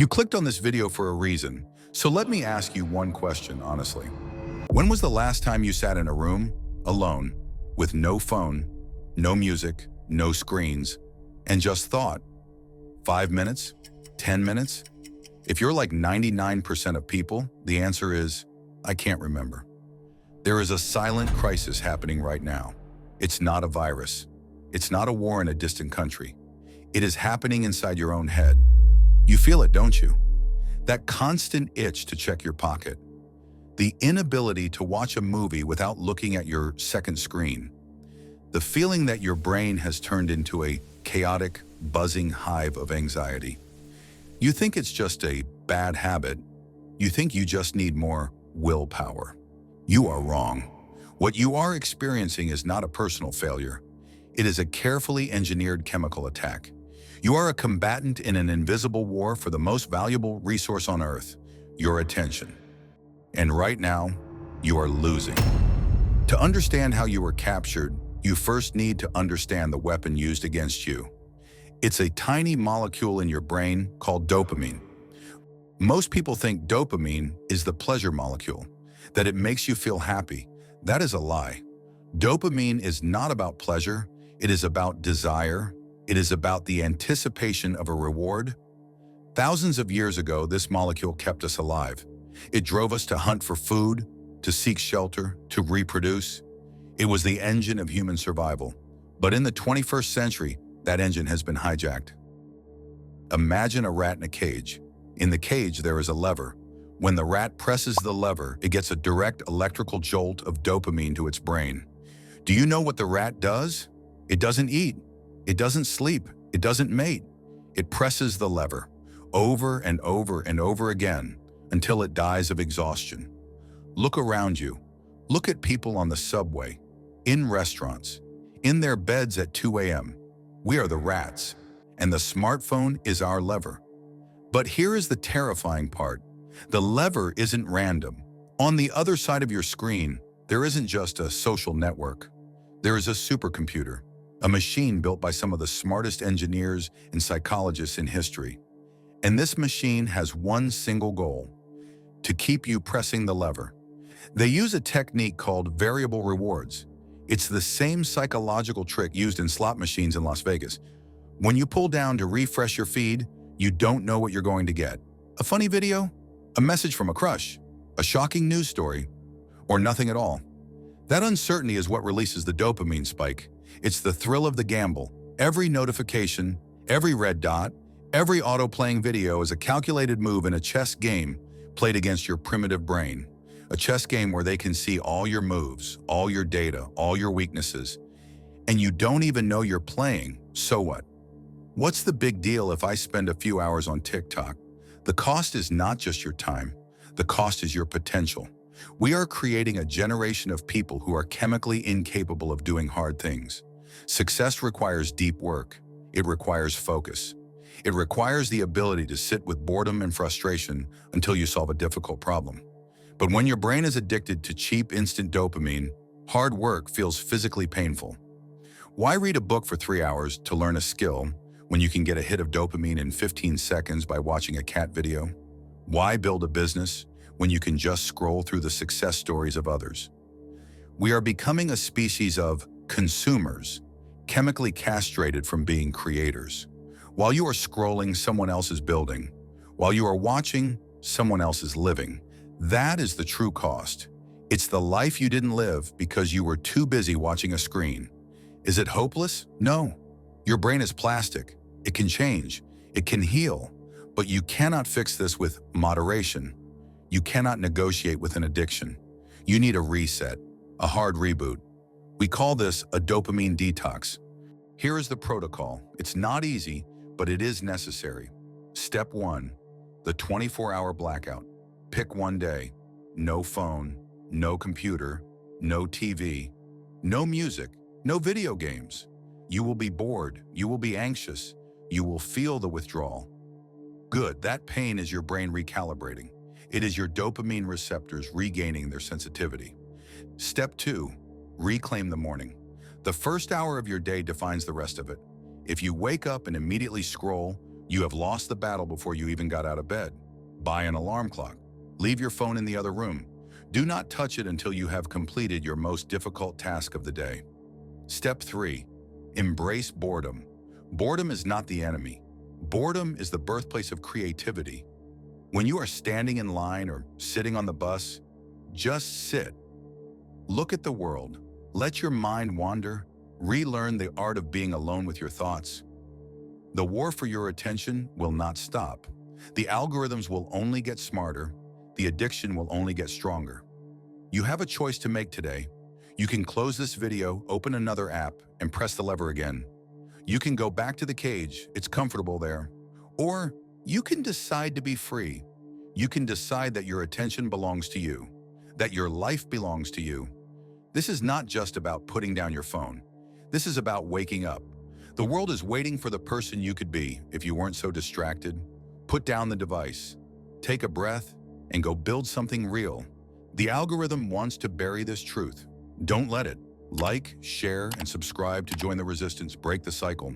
You clicked on this video for a reason, so let me ask you one question honestly. When was the last time you sat in a room, alone, with no phone, no music, no screens, and just thought? 5 minutes? 10 minutes? If you're like 99% of people, the answer is, I can't remember. There is a silent crisis happening right now. It's not a virus. It's not a war in a distant country. It is happening inside your own head. You feel it, don't you? That constant itch to check your pocket. The inability to watch a movie without looking at your second screen. The feeling that your brain has turned into a chaotic, buzzing hive of anxiety. You think it's just a bad habit. You think you just need more willpower. You are wrong. What you are experiencing is not a personal failure. It is a carefully engineered chemical attack. You are a combatant in an invisible war for the most valuable resource on Earth, your attention. And right now, you are losing. To understand how you were captured, you first need to understand the weapon used against you. It's a tiny molecule in your brain called dopamine. Most people think dopamine is the pleasure molecule, that it makes you feel happy. That is a lie. Dopamine is not about pleasure. It is about desire. It is about the anticipation of a reward. Thousands of years ago, this molecule kept us alive. It drove us to hunt for food, to seek shelter, to reproduce. It was the engine of human survival. But in the 21st century, that engine has been hijacked. Imagine a rat in a cage. In the cage, there is a lever. When the rat presses the lever, it gets a direct electrical jolt of dopamine to its brain. Do you know what the rat does? It doesn't eat. It doesn't sleep. It doesn't mate. It presses the lever over and over and over again until it dies of exhaustion. Look around you. Look at people on the subway, in restaurants, in their beds at 2 a.m. We are the rats, and the smartphone is our lever. But here is the terrifying part. The lever isn't random. On the other side of your screen, there isn't just a social network. There is a supercomputer, a machine built by some of the smartest engineers and psychologists in history. And this machine has one single goal: to keep you pressing the lever. They use a technique called variable rewards. It's the same psychological trick used in slot machines in Las Vegas. When you pull down to refresh your feed, you don't know what you're going to get. A funny video? A message from a crush? A shocking news story? Or nothing at all? That uncertainty is what releases the dopamine spike. It's the thrill of the gamble. Every notification, every red dot, every auto-playing video is a calculated move in a chess game played against your primitive brain. A chess game where they can see all your moves, all your data, all your weaknesses. And you don't even know you're playing, so what? What's the big deal if I spend a few hours on TikTok? The cost is not just your time. The cost is your potential. We are creating a generation of people who are chemically incapable of doing hard things. Success requires deep work. It requires focus. It requires the ability to sit with boredom and frustration until you solve a difficult problem. But when your brain is addicted to cheap, instant dopamine, hard work feels physically painful. Why read a book for 3 hours to learn a skill when you can get a hit of dopamine in 15 seconds by watching a cat video? Why build a business when you can just scroll through the success stories of others? We are becoming a species of consumers, chemically castrated from being creators. While you are scrolling, someone else is building. While you are watching, someone else is living. That is the true cost. It's the life you didn't live because you were too busy watching a screen. Is it hopeless? No. Your brain is plastic. It can change. It can heal. But you cannot fix this with moderation. You cannot negotiate with an addiction. You need a reset, a hard reboot. We call this a dopamine detox. Here is the protocol. It's not easy, but it is necessary. Step 1, the 24-hour blackout. Pick one day. No phone, no computer, no TV, no music, no video games. You will be bored. You will be anxious. You will feel the withdrawal. Good, that pain is your brain recalibrating. It is your dopamine receptors regaining their sensitivity. Step 2, reclaim the morning. The first hour of your day defines the rest of it. If you wake up and immediately scroll, You have lost the battle before you even got out of bed. Buy an alarm clock. Leave your phone in the other room. Do not touch it until you have completed your most difficult task of the day. Step 3. Embrace boredom. Boredom is not the enemy. Boredom is the birthplace of creativity. When you are standing in line or sitting on the bus, just sit. Look at the world. Let your mind wander. Relearn the art of being alone with your thoughts. The war for your attention will not stop. The algorithms will only get smarter. The addiction will only get stronger. You have a choice to make today. You can close this video, open another app, and press the lever again. You can go back to the cage, it's comfortable there. Or you can decide to be free. You can decide that your attention belongs to you, that your life belongs to you. This is not just about putting down your phone. This is about waking up. The world is waiting for the person you could be if you weren't so distracted. Put down the device, take a breath, and go build something real. The algorithm wants to bury this truth. Don't let it. Like, share, and subscribe to join the resistance. Break the cycle.